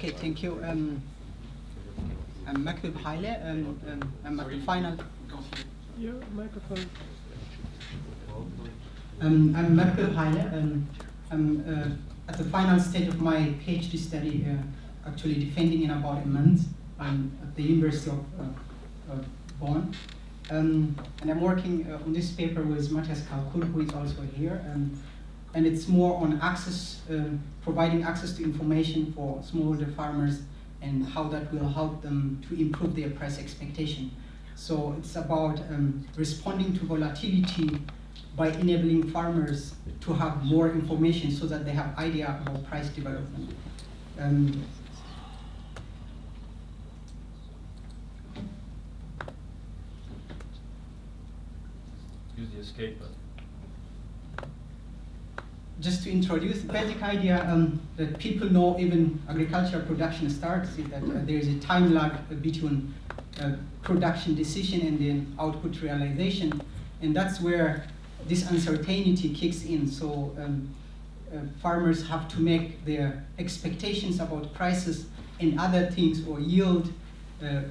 Okay, thank you. I'm Mekbib Haile. I'm at the final. Your microphone. I'm Mekbib Haile. I'm at the final stage of my PhD study, actually defending in about a month. I'm at the University of Bonn. And I'm working on this paper with Matthias Kalkul, who is also here. And it's more on access, providing access to information for smallholder farmers and how that will help them to improve their price expectation. So it's about responding to volatility by enabling farmers to have more information so that they have idea about price development. Use the escape button. Just to introduce the basic idea that people know even agricultural production starts is that there is a time lag between production decision and then output realization, and that's where this uncertainty kicks in. So farmers have to make their expectations about prices and other things or yield,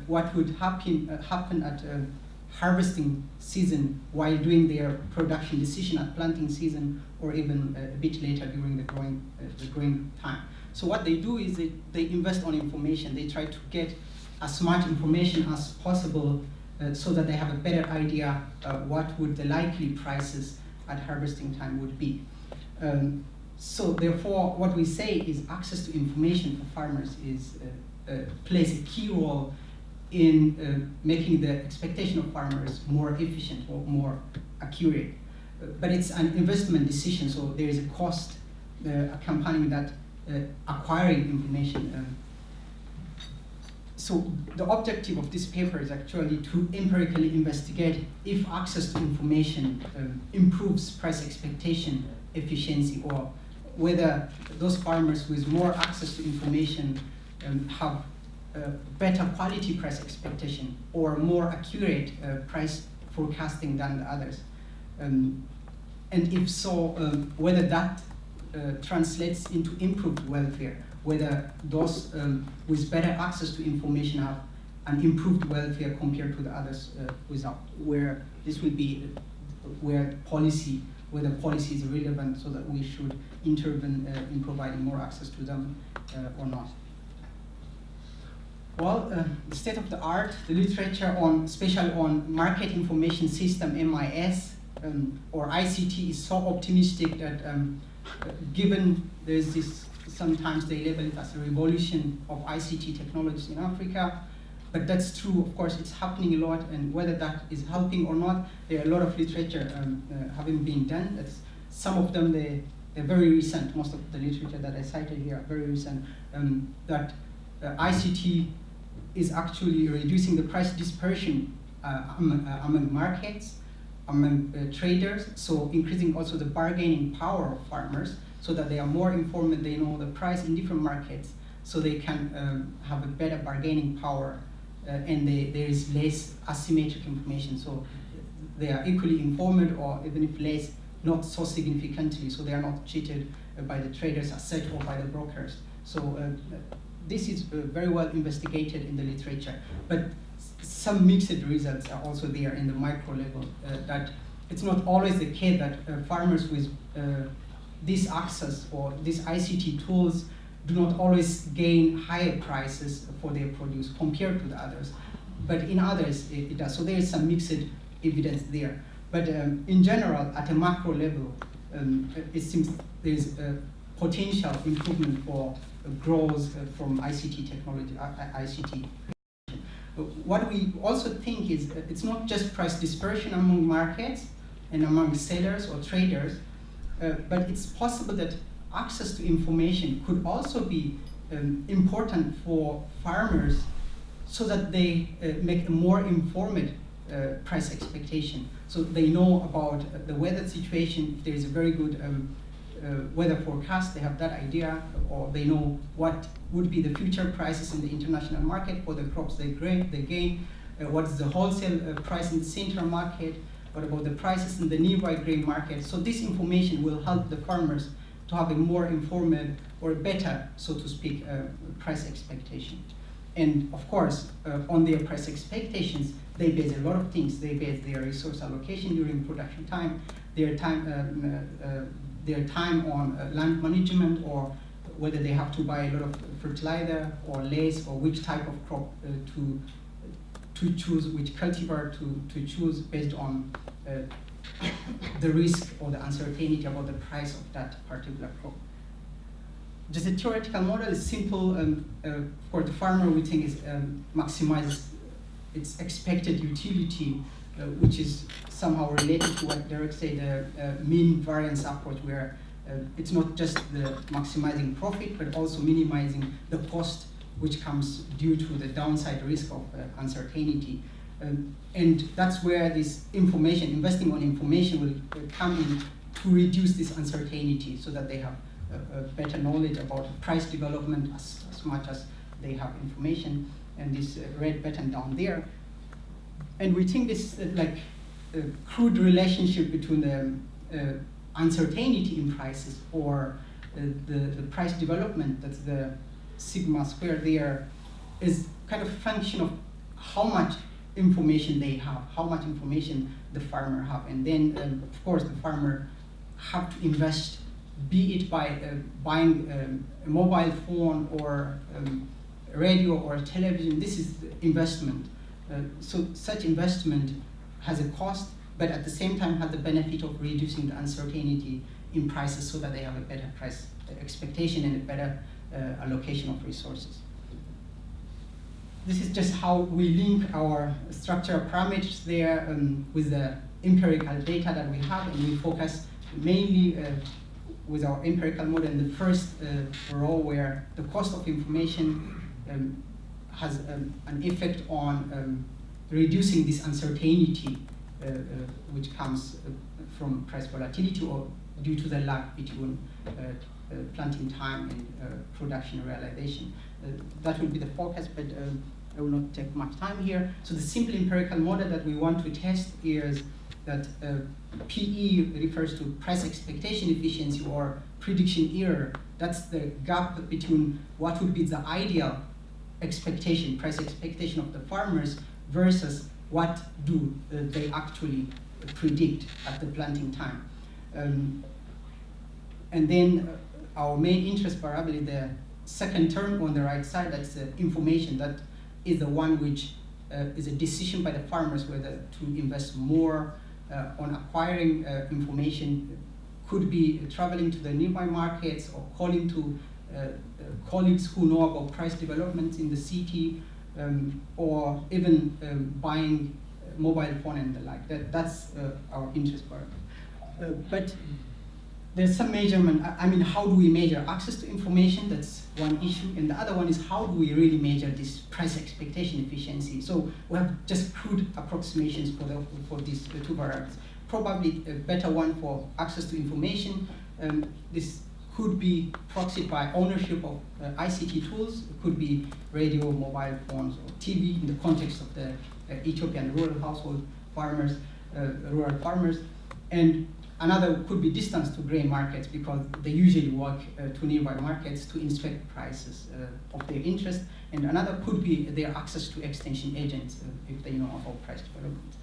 what would happen at harvesting season while doing their production decision at planting season or even a bit later during the growing time. So what they do is they invest on information. They try to get as much information as possible so that they have a better idea what would the likely prices at harvesting time would be. So therefore, what we say is access to information for farmers plays a key role in making the expectation of farmers more efficient or more accurate. But it's an investment decision, so there is a cost accompanying that acquiring information. So the objective of this paper is actually to empirically investigate if access to information improves price expectation efficiency, or whether those farmers with more access to information have better quality price expectation or more accurate price forecasting than the others. And if so, whether that translates into improved welfare, whether those with better access to information have an improved welfare compared to the others without, where this will be where policy is relevant, so that we should intervene in providing more access to them or not. Well, the state of the art, the literature on, especially on market information system, MIS, or ICT is so optimistic that given there's this, sometimes they label it as a revolution of ICT technologies in Africa, but that's true, of course, it's happening a lot, and whether that is helping or not, there are a lot of literature having been done. That's, some of them, they're very recent. Most of the literature that I cited here are very recent, that ICT is actually reducing the price dispersion among markets, among traders, so increasing also the bargaining power of farmers, so that they are more informed, they know the price in different markets, so they can have a better bargaining power, and there is less asymmetric information, so they are equally informed, or even if less, not so significantly, so they are not cheated by the traders as such or by the brokers. So this is very well investigated in the literature, but some mixed results are also there in the micro level, that it's not always the case that farmers with this access or these ICT tools do not always gain higher prices for their produce compared to the others, but in others it does. So there is some mixed evidence there. But in general, at a macro level, it seems there is a potential improvement for growth from ICT technology, ICT. What we also think is it's not just price dispersion among markets and among sellers or traders, but it's possible that access to information could also be important for farmers, so that they make a more informed price expectation. So they know about the weather situation. If there is a very good weather forecast, they have that idea, or they know what would be the future prices in the international market for the crops they gain, what is the wholesale price in the central market, what about the prices in the nearby grain market. So this information will help the farmers to have a more informed or better, so to speak, price expectation. And of course, on their price expectations, they base a lot of things. They base their resource allocation during production time, their time on land management, or whether they have to buy a lot of fertilizer or less, or which type of crop to choose, which cultivar to choose based on the risk or the uncertainty about the price of that particular crop. Just a theoretical model is simple. For the farmer, we think is maximizes its expected utility, which is somehow related to what Derek said, the mean variance approach, where it's not just the maximizing profit, but also minimizing the cost which comes due to the downside risk of uncertainty. And that's where this information, investing on information, will come in to reduce this uncertainty, so that they have a better knowledge about price development as much as they have information. And this red button down there. And we think this like a crude relationship between the uncertainty in prices or the price development, that's the sigma square there, is kind of a function of how much information they have, how much information the farmer have. And then, of course, the farmer have to invest, be it by buying a mobile phone or radio or television. This is investment. So such investment has a cost, but at the same time has the benefit of reducing the uncertainty in prices, so that they have a better price expectation and a better allocation of resources. This is just how we link our structural parameters there with the empirical data that we have, and we focus mainly with our empirical model in the first row, where the cost of information has an effect on reducing this uncertainty which comes from price volatility or due to the lag between planting time and production realization. That will be the focus, but I will not take much time here. So the simple empirical model that we want to test is that PE refers to price expectation efficiency or prediction error. That's the gap between what would be the ideal expectation, price expectation of the farmers versus what do they actually predict at the planting time. And then our main interest variable is the second term on the right side. That's the information. That is the one which is a decision by the farmers whether to invest more on acquiring information. Could be traveling to the nearby markets or calling to colleagues who know about price developments in the city, or even buying mobile phone and the like. That's our interest variable. But there's some measurement. I mean, how do we measure access to information? That's one issue. And the other one is, how do we really measure this price expectation efficiency? So we have just crude approximations for these two variables. Probably a better one for access to information. This could be proxied by ownership of ICT tools. It could be radio, mobile phones, or TV in the context of the Ethiopian rural household farmers, rural farmers. And another could be distance to grain markets, because they usually walk to nearby markets to inspect prices of their interest. And another could be their access to extension agents if they know about price development.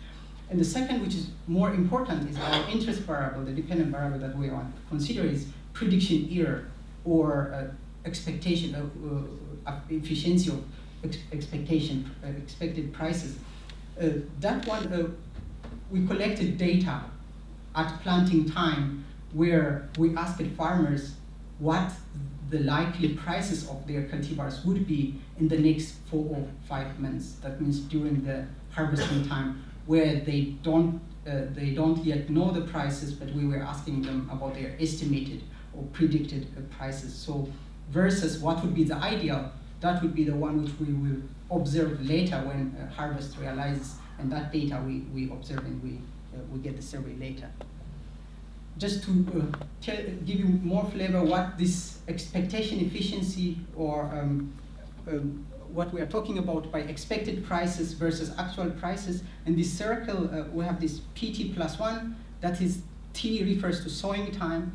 And the second, which is more important, is our interest variable, the dependent variable that we want to consider, is prediction error, or expectation of efficiency of expected prices. That one, we collected data at planting time, where we asked farmers what the likely prices of their cultivars would be in the next 4 or 5 months. That means during the harvesting time, where they don't yet know the prices, but we were asking them about their estimated or predicted prices. So versus what would be the ideal, that would be the one which we will observe later when harvest realizes, and that data we observe and we get the survey later. Just to give you more flavor what this expectation efficiency, or what we are talking about by expected prices versus actual prices. In this circle, we have this PT+1, that is T refers to sowing time,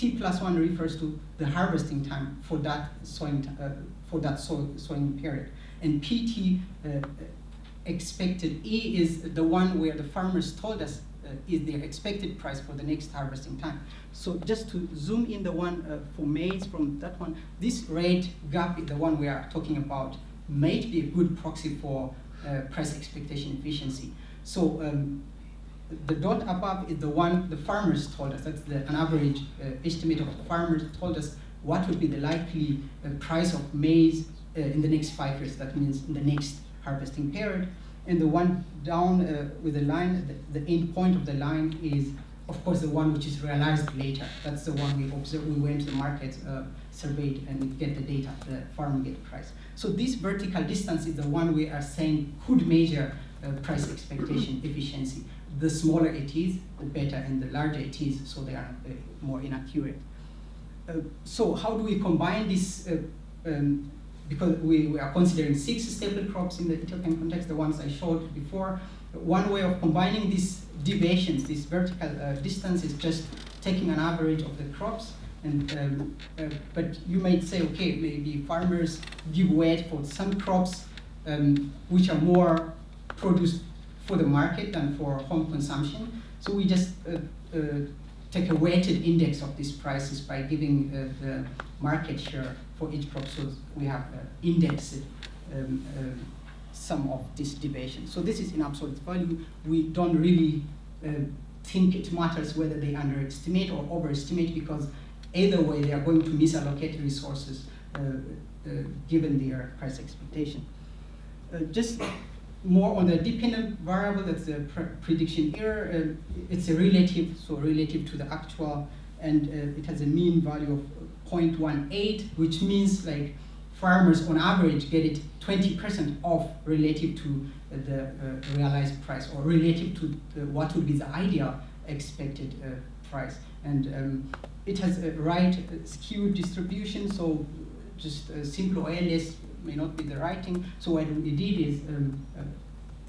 T+1 refers to the harvesting time for that sowing period, and PT expected E is the one where the farmers told us is their expected price for the next harvesting time. So just to zoom in the one for maize from that one, this red gap is the one we are talking about, might be a good proxy for price expectation efficiency. So the dot above is the one the farmers told us, that's an average estimate of the farmers told us what would be the likely price of maize in the next 5 years, that means in the next harvesting period. And the one down with the line, the end point of the line is, of course, the one which is realized later. That's the one we observed. We went to the market, surveyed, and we get the data, the farmer get price. So this vertical distance is the one we are saying could measure price expectation efficiency. The smaller it is, the better, and the larger it is, so they are more inaccurate. So how do we combine this? Because we are considering 6 staple crops in the Ethiopian context, the ones I showed before. One way of combining these deviations, this vertical distance, is just taking an average of the crops. And but you might say, okay, maybe farmers give weight for some crops which are more produced for the market than for home consumption. So we just take a weighted index of these prices by giving the market share for each crop, so we have indexed some of this deviation. So this is in absolute value. We don't really think it matters whether they underestimate or overestimate, because either way they are going to misallocate resources given their price expectation. Just more on the dependent variable, that's the prediction error. It's a relative, so relative to the actual, and it has a mean value of 0.18, which means like farmers on average get it 20% off relative to the realized price, or relative to what would be the ideal expected price. And it has a right skewed distribution, so just simple or LS may not be the right thing. So what we did is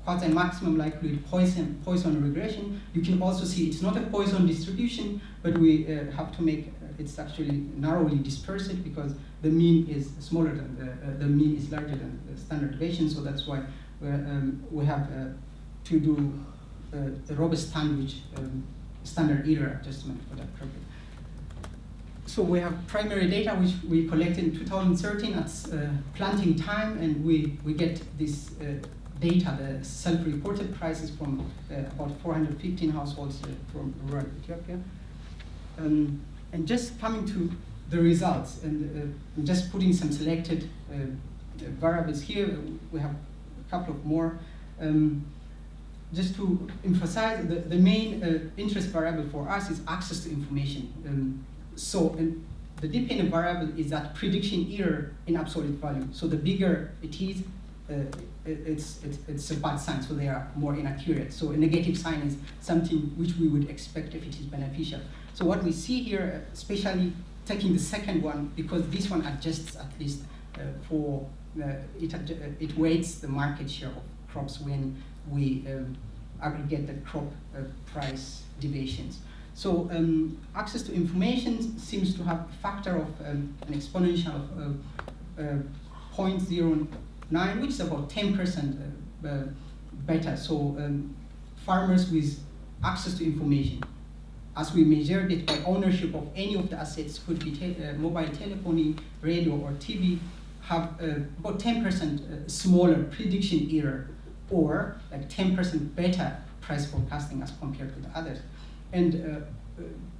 quasi-maximum likelihood Poisson regression. You can also see it's not a Poisson distribution, but we have to make it's actually narrowly dispersed, because the mean is smaller than the mean is larger than the standard deviation. So that's why we have to do the robust sandwich standard error adjustment for that purpose. So we have primary data which we collected in 2013 at planting time, and we get this data, the self-reported prices from about 415 households from rural Ethiopia. And just coming to the results, and just putting some selected variables here, we have a couple of more. Just to emphasize, the main interest variable for us is access to information. So the dependent variable is that prediction error in absolute value. So the bigger it is, it's a bad sign, so they are more inaccurate. So a negative sign is something which we would expect if it is beneficial. So what we see here, especially taking the second one, because this one adjusts at least for, it weights the market share of crops when we aggregate the crop price deviations. So access to information seems to have a factor of an exponential of 0.09, which is about 10% better. So farmers with access to information, as we measured it by ownership of any of the assets, could be mobile telephony, radio, or TV, have about 10% smaller prediction error, or like 10% better price forecasting as compared to the others. And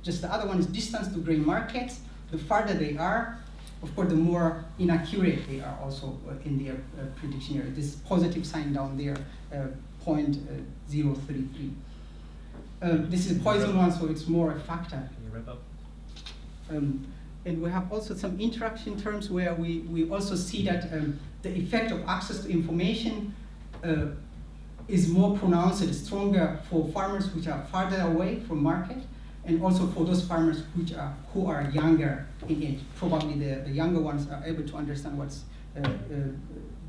just the other one is distance to grain markets. The farther they are, of course, the more inaccurate they are also in their prediction error. This positive sign down there, 0.033. This is a Poisson one, so it's more a factor. Can you wrap up? And we have also some interaction terms where we also see that the effect of access to information is more pronounced and stronger for farmers which are farther away from market, and also for those farmers who are younger in age. Probably the younger ones are able to understand what's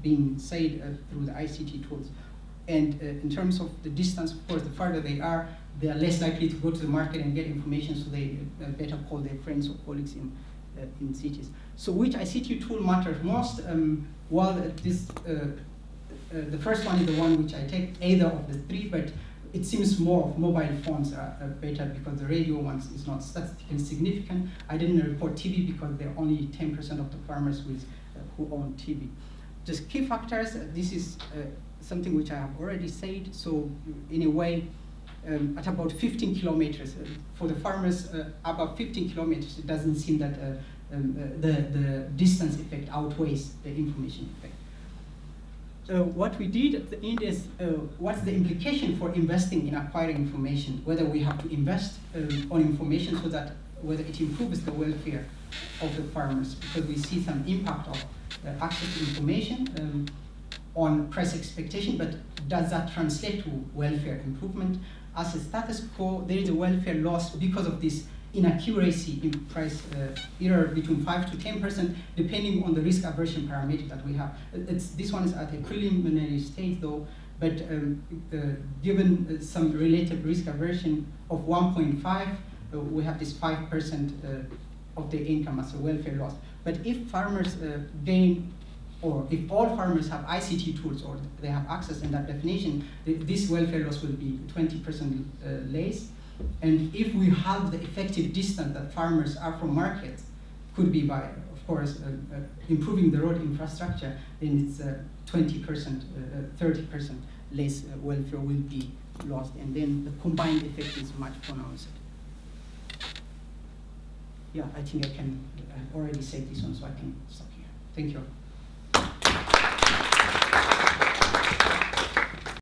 being said through the ICT tools. And in terms of the distance, of course, the farther they are, they are less likely to go to the market and get information, so they better call their friends or colleagues in cities. So which ICT tool matters most? Well, the first one is the one which I take, either of the three, but it seems more of mobile phones are better because the radio ones is not statistically significant. I didn't report TV because there are only 10% of the farmers who own TV. Just key factors, this is something which I have already said. So in a way, at about 15 kilometers, for the farmers above 15 kilometers, it doesn't seem that the distance effect outweighs the information effect. What we did at the end is, what's the implication for investing in acquiring information, whether we have to invest on information so that whether it improves the welfare of the farmers, because we see some impact of access to information on price expectation, but does that translate to welfare improvement? As a status quo, there is a welfare loss because of this inaccuracy in price error between 5 to 10%, depending on the risk aversion parameter that we have. This one is at a preliminary stage though, but given some relative risk aversion of 1.5, we have this 5% of the income as a welfare loss. But if farmers gain, or if all farmers have ICT tools or they have access in that definition, this welfare loss will be 20% less. And if we have the effective distance that farmers are from markets, could be by, of course, improving the road infrastructure, then it's 20%, 30% less welfare will be lost. And then the combined effect is much pronounced. Yeah, I think I've already said this one, so I can stop here. Thank you.